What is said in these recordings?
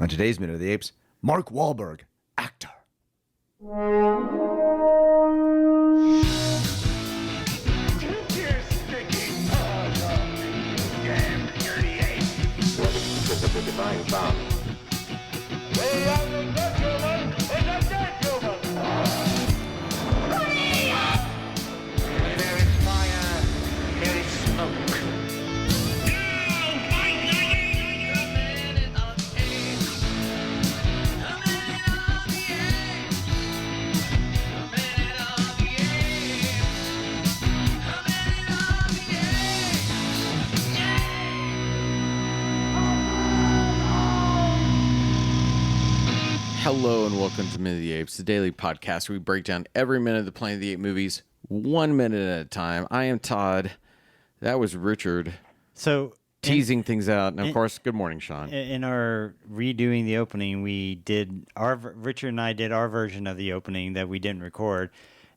On today's Minute of the Apes, Mark Wahlberg, actor. Divine bomb. There is fire, there is smoke. Hello and welcome to Minute of the Apes, the daily podcast where we break down every minute of the Planet of the Apes movies, 1 minute at a time. I am Todd. That was Richard. So teasing things out, and of course, good morning, Sean. In our redoing the opening, Richard and I did our version of the opening that we didn't record,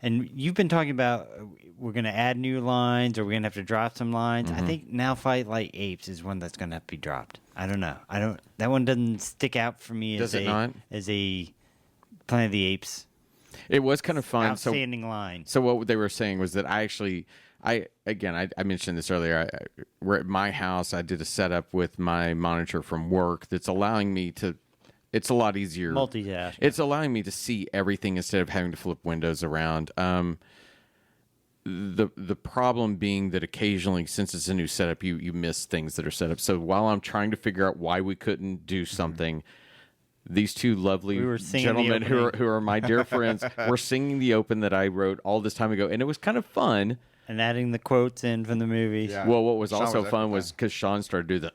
and you've been talking about we're going to add new lines or we're going to have to drop some lines. I think Now Fight Like Apes is one that's going to have to be dropped. I don't know. That one doesn't stick out for me as a Planet of the Apes. It was kind of fun. Outstanding line. So what they were saying was that I mentioned this earlier. We're at my house. I did a setup with my monitor from work that's allowing me to. It's a lot easier. Multitask. It's allowing me to see everything instead of having to flip windows around. The problem being that occasionally, since it's a new setup, you miss things that are set up. So while I'm trying to figure out why we couldn't do something, these two lovely gentlemen who are my dear friends were singing the open that I wrote all this time ago, and it was kind of fun. And adding the quotes in from the movies. Yeah. Well, what was also fun was because Sean started to do the.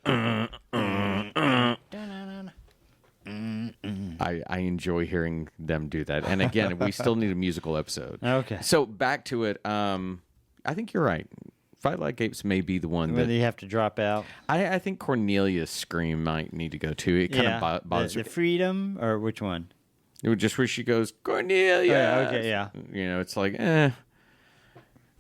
I enjoy hearing them do that. And again, we still need a musical episode. Okay. So back to it. I think you're right. Fight Like Apes may be the one that you have to drop out. I think Cornelia's scream might need to go too. It kind of bothers me. The freedom, or which one? It would just where she goes, Cornelia. Oh, yeah, okay, yeah. You know, it's like,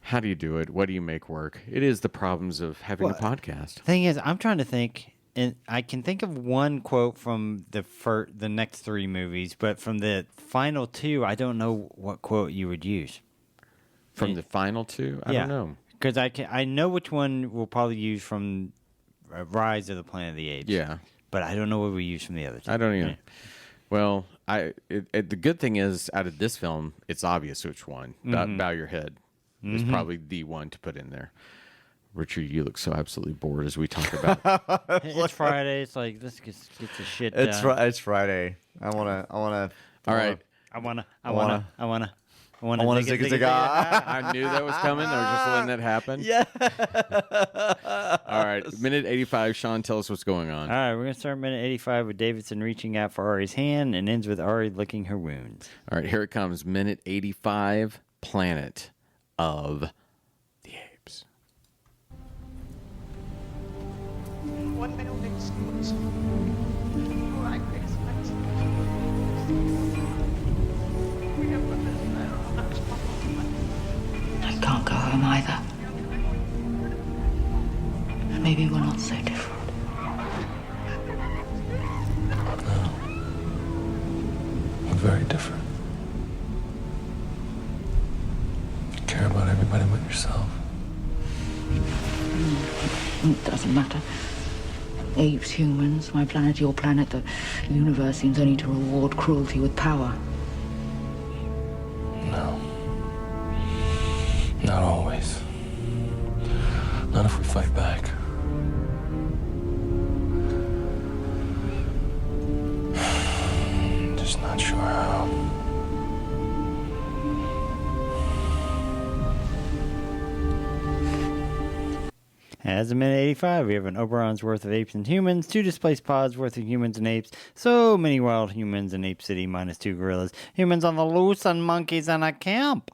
how do you do it? What do you make work? It is the problems of having a podcast. The thing is, I'm trying to think, and I can think of one quote from the next three movies, but from the final two, I don't know what quote you would use. From the final two? I don't know. Because I know which one we'll probably use from Rise of the Planet of the Apes. Yeah. But I don't know what we use from the other two. I don't either. Yeah. Well, the good thing is, out of this film, it's obvious which one. Bow Your Head is probably the one to put in there. Richard, you look so absolutely bored as we talk about it. It's Friday. It's like, let's get the shit done. It's Friday. I wanna. All right. I wanna zig zig. I knew that was coming. I was just letting that happen. Yeah. All right. Minute 85. Sean, tell us what's going on. All right. We're going to start minute 85 with Davidson reaching out for Ari's hand and ends with Ari licking her wounds. All right. Here it comes. Minute 85. Planet of the Apes. I can't go home either. Maybe we're not so different. No. We're very different. You care about everybody but yourself. It doesn't matter. Apes, humans, my planet, your planet, the universe seems only to reward cruelty with power. No. Not always. Not if we fight back. Just not sure how. As a minute 85, we have an Oberon's worth of apes and humans, 2 displaced pods worth of humans and apes, so many wild humans in Ape City minus 2 gorillas, humans on the loose and monkeys in a camp.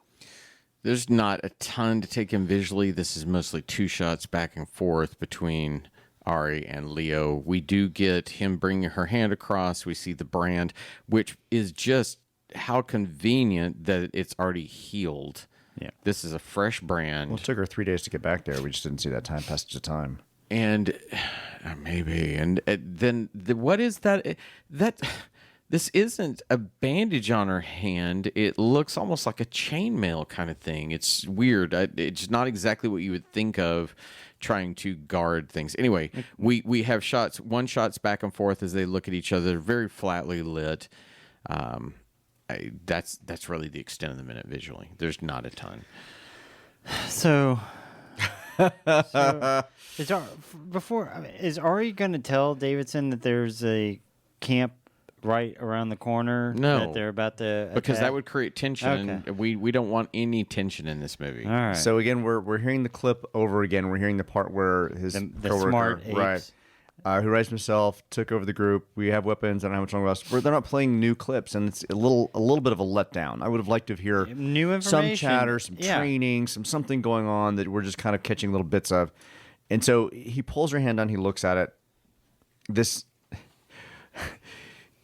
There's not a ton to take in visually. This is mostly 2 shots back and forth between Ari and Leo. We do get him bringing her hand across. We see the brand, which is just how convenient that it's already healed. Yeah. This is a fresh brand. Well, it took her 3 days to get back there. We just didn't see that time passage of time. And maybe. And then what is that? This isn't a bandage on her hand. It looks almost like a chainmail kind of thing. It's weird. It's not exactly what you would think of trying to guard things. Anyway, we have shots back and forth as they look at each other, very flatly lit. That's really the extent of the minute visually. There's not a ton. So is Ari going to tell Davidson that there's a camp right around the corner? No, that they're about to because attack? that would create tension, and we don't want any tension in this movie. All right. So again, we're hearing the clip over again. We're hearing the part where his the coworker, smart apes. right, who writes himself, took over the group. We have weapons. I don't know how much longer left. They're not playing new clips, and it's a little bit of a letdown. I would have liked to hear new information, some chatter, some training, something going on that we're just kind of catching little bits of. And so he pulls her hand down. He looks at it. This.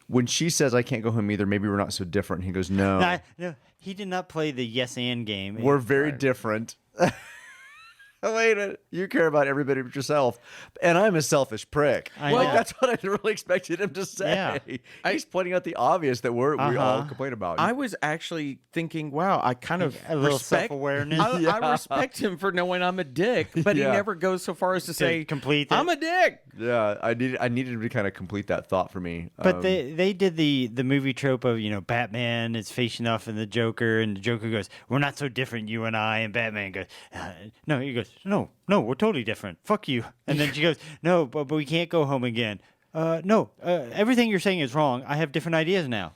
When she says, "I can't go home either," maybe we're not so different. He goes, "No, no, he did not play the yes and game. We're very different." Wait a minute. You care about everybody but yourself, and I'm a selfish prick. That's what I really expected him to say. Yeah. He's pointing out the obvious that we all complain about. I was actually thinking, wow, I kind of a little respect self-awareness. I respect him for knowing I'm a dick, but he never goes so far as to say, complete I'm a dick. Yeah, I needed him to kind of complete that thought for me. But they did the movie trope of, Batman is facing off in the Joker, and the Joker goes, "We're not so different, you and I," and Batman goes, "No," he goes, No, we're totally different. Fuck you." And then she goes, "No, but we can't go home again." No, everything you're saying is wrong. I have different ideas now.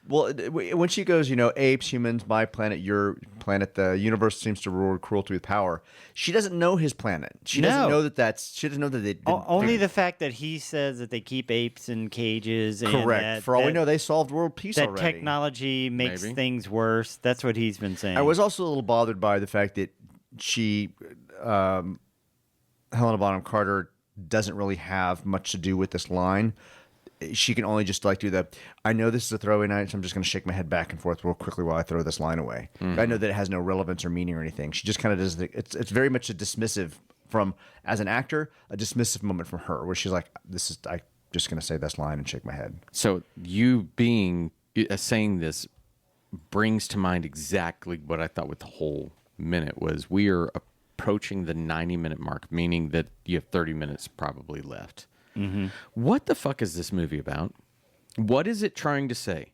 Well, when she goes, apes, humans, my planet, your planet, the universe seems to reward cruelty with power. She doesn't know his planet. She doesn't know she doesn't know that they only the fact that he says that they keep apes in cages. And correct. For all we know, they solved world peace that already. Technology makes things worse. That's what he's been saying. I was also a little bothered by the fact that she, Helena Bonham Carter, doesn't really have much to do with this line. She can only just do the, I know this is a throwaway line, so I'm just going to shake my head back and forth real quickly while I throw this line away. Mm-hmm. I know that it has no relevance or meaning or anything. She just kind of does it's very much a dismissive as an actor, a dismissive moment from her where she's like, I'm just going to say this line and shake my head. So you saying this brings to mind exactly what I thought with the whole minute was we are approaching the 90-minute mark, meaning that you have 30 minutes probably left. Mm-hmm. What the fuck is this movie about? What is it trying to say?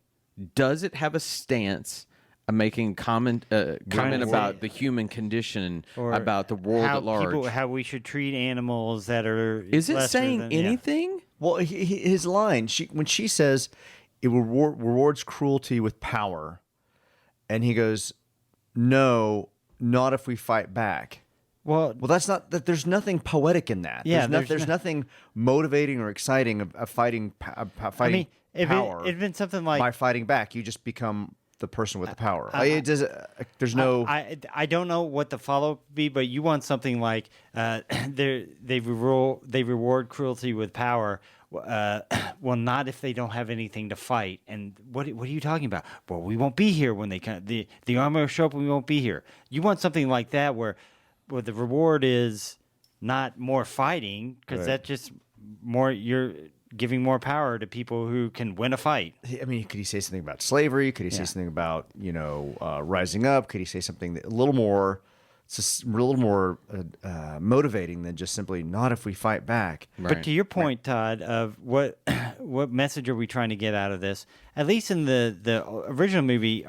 Does it have a stance of making comment about the human condition, or about the world at large? How we should treat animals that are. Is it saying anything? Yeah. Well, his line, when she says it rewards cruelty with power, and he goes, "No, not if we fight back." Well, that's not that. There's nothing poetic in that. Yeah, there's nothing motivating or exciting of fighting power. It'd been something like by fighting back, you just become the person with the power. There's no. I don't know what the follow up would be, but you want something like they reward cruelty with power. Well, not if they don't have anything to fight. And what are you talking about? Well, we won't be here when they come. The army will show up and we won't be here. You want something like that where the reward is not more fighting, because that's just more, you're giving more power to people who can win a fight. I mean, could he say something about slavery? Could he say something about rising up? Could he say something a little more motivating than just simply not if we fight back? Right. But to your point, Todd, of what message are we trying to get out of this? At least in the original movie,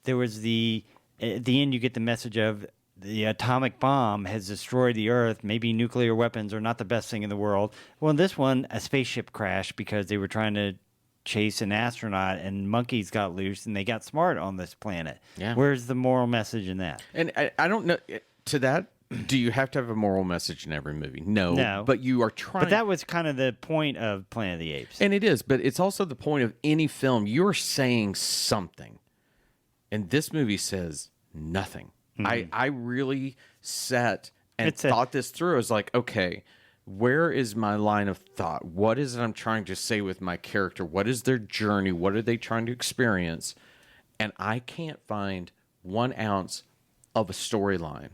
there was at the end you get the message of the atomic bomb has destroyed the Earth. Maybe nuclear weapons are not the best thing in the world. Well, in this one, a spaceship crashed because they were trying to chase an astronaut, and monkeys got loose, and they got smart on this planet. Yeah. Where's the moral message in that? And I don't know, to that, do you have to have a moral message in every movie? No. But you are trying. But that was kind of the point of Planet of the Apes. And it is, but it's also the point of any film. You're saying something. And this movie says nothing. Mm-hmm. I really sat and thought this through. I was like, okay, where is my line of thought? What is it I'm trying to say with my character? What is their journey? What are they trying to experience? And I can't find 1 ounce of a storyline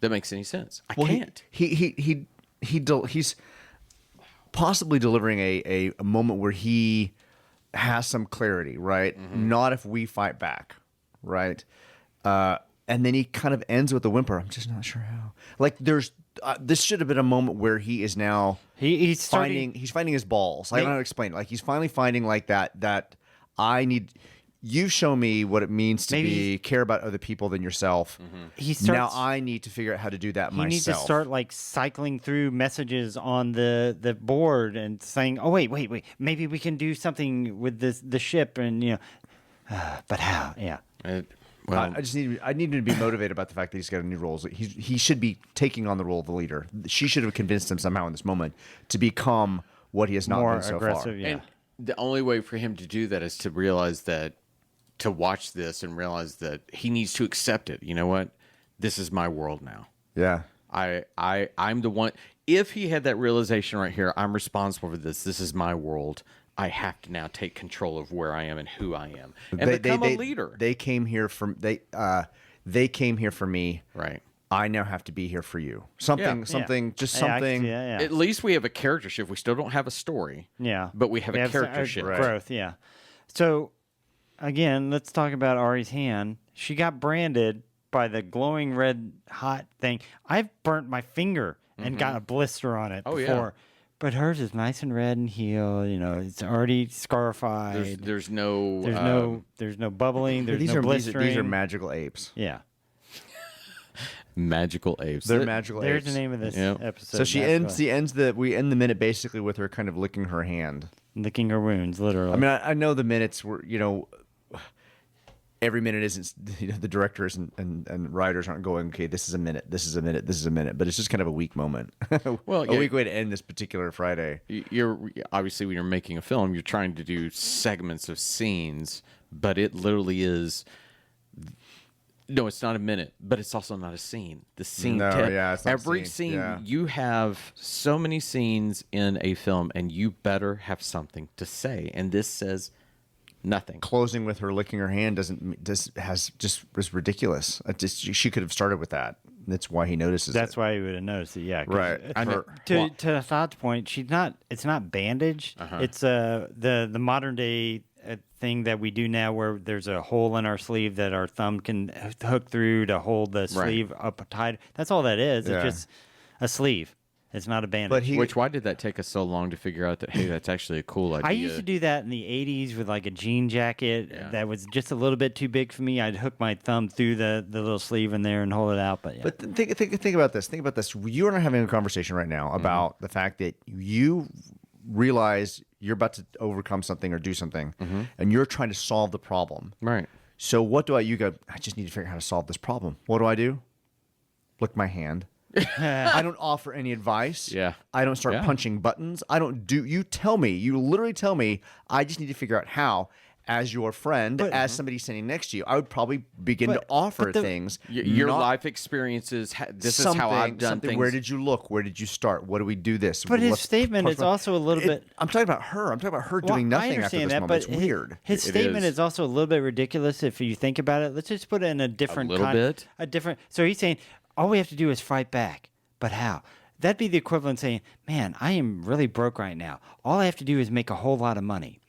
that makes any sense. I can't. He he's possibly delivering a moment where he has some clarity, right? Not if we fight back, right? And then he kind of ends with a whimper. I'm just not sure how. Like there's this should have been a moment where he is now he's finding his balls. I don't know how to explain it. Like he's finally finding like that I need. You show me what it means to care about other people than yourself. Now I need to figure out how to do that myself. He needs to start like cycling through messages on the board and saying, "Oh wait, maybe we can do something with the ship." And but how? Yeah. Well, I need him to be motivated about the fact that he's got a new role. He should be taking on the role of the leader. She should have convinced him somehow in this moment to become what he has not been so far. Yeah. And the only way for him to do that is to realize that, to watch this and realize that he needs to accept it. You know what? This is my world now. Yeah. I'm the one. If he had that realization right here, I'm responsible for this. This is my world. I have to now take control of where I am and who I am, and become a leader. They came here from they came here for me. Right. I now have to be here for you. Something. Yeah. At least we have a character shift. We still don't have a story. Yeah. But we have a character shift. Growth. Yeah. So, again, let's talk about Ari's hand. She got branded by the glowing red hot thing. I've burnt my finger and got a blister on it before. Yeah. But hers is nice and red and healed. It's already scarified. There's no bubbling. There's no blistering. These are magical apes. Yeah. Magical apes. They're magical apes. There's the name of this episode. So we end the minute basically with her kind of licking her hand. Licking her wounds, literally. I mean, I know the minutes were, every minute isn't, the directors and writers aren't going, okay, this is a minute, this is a minute, this is a minute, but it's just kind of a weak moment. Well, a weak way to end this particular Friday. You're obviously, when you're making a film, you're trying to do segments of scenes, but it literally is. No, it's not a minute, but it's also not a scene. The scene, it's not every scene. You have so many scenes in a film, and you better have something to say. And this says nothing. Closing with her licking her hand was ridiculous. She could have started with that. That's why he notices. That's why he would have noticed it. Yeah, right. To Thoug's point, she's not. It's not bandage. It's the modern day thing that we do now, where there's a hole in our sleeve that our thumb can hook through to hold the sleeve up tight. That's all that is. Yeah. It's just a sleeve. It's not a bandage. Why did that take us so long to figure out that, hey, that's actually a cool idea? I used to do that in the 80s with like a jean jacket that was just a little bit too big for me. I'd hook my thumb through the little sleeve in there and hold it out. But think about this. Think about this. You and I are having a conversation right now about the fact that you realize you're about to overcome something or do something, and you're trying to solve the problem. Right. So what do you go, I just need to figure out how to solve this problem. What do? Lick my hand. I don't offer any advice. Yeah. I don't start punching buttons. You literally tell me, I just need to figure out how. As your friend, as somebody sitting next to you, I would probably begin to offer things. Your life experiences, this is how I've done things. Where did you look? Where did you start? What do we do this? But his statement is also a little bit... I'm talking about her. I'm talking about her doing nothing after this moment. It's weird. His statement is also a little bit ridiculous if you think about it. Let's just put it in a different... So he's saying, all we have to do is fight back. But how? That'd be the equivalent saying, man, I am really broke right now. All I have to do is make a whole lot of money.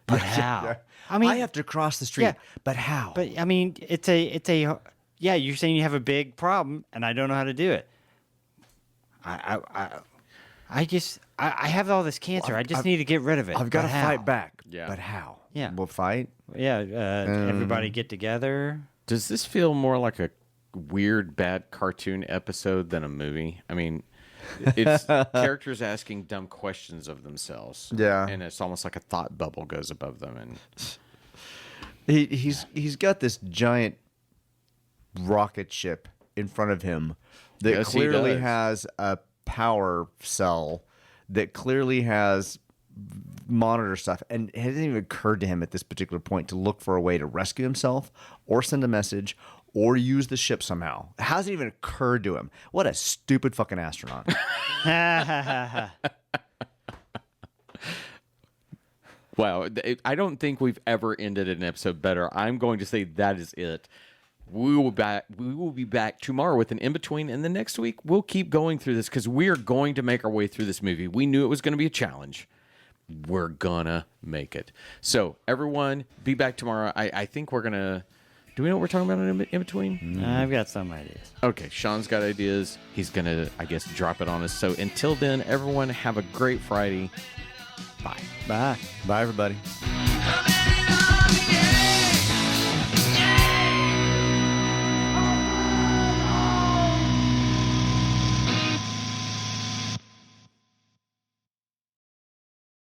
But how? Yeah. I mean, I have to cross the street. But how? But I mean, you're saying you have a big problem, and I don't know how to do it. I have all this cancer. I just need to get rid of it. I've got to fight back. Yeah. But how? Yeah. We'll fight. Yeah. Everybody get together. Does this feel more like a weird, bad cartoon episode than a movie? I mean, it's characters asking dumb questions of themselves. Yeah. And it's almost like a thought bubble goes above them. And he's got this giant rocket ship in front of him that clearly has a power cell, that clearly has monitor stuff, and it hasn't even occurred to him at this particular point to look for a way to rescue himself or send a message or use the ship somehow. It hasn't even occurred to him. What a stupid fucking astronaut. Wow. I don't think we've ever ended an episode better. I'm going to say that is it. We will be back tomorrow with an in-between, and the next week we'll keep going through this because we are going to make our way through this movie. We knew it was going to be a challenge. We're gonna make it. So everyone, be back tomorrow. I think we're gonna. Do we know what we're talking about in between? I've got some ideas. Okay, Sean's got ideas. He's gonna, I guess, drop it on us. So until then, everyone have a great Friday. Bye. Bye. Bye, everybody.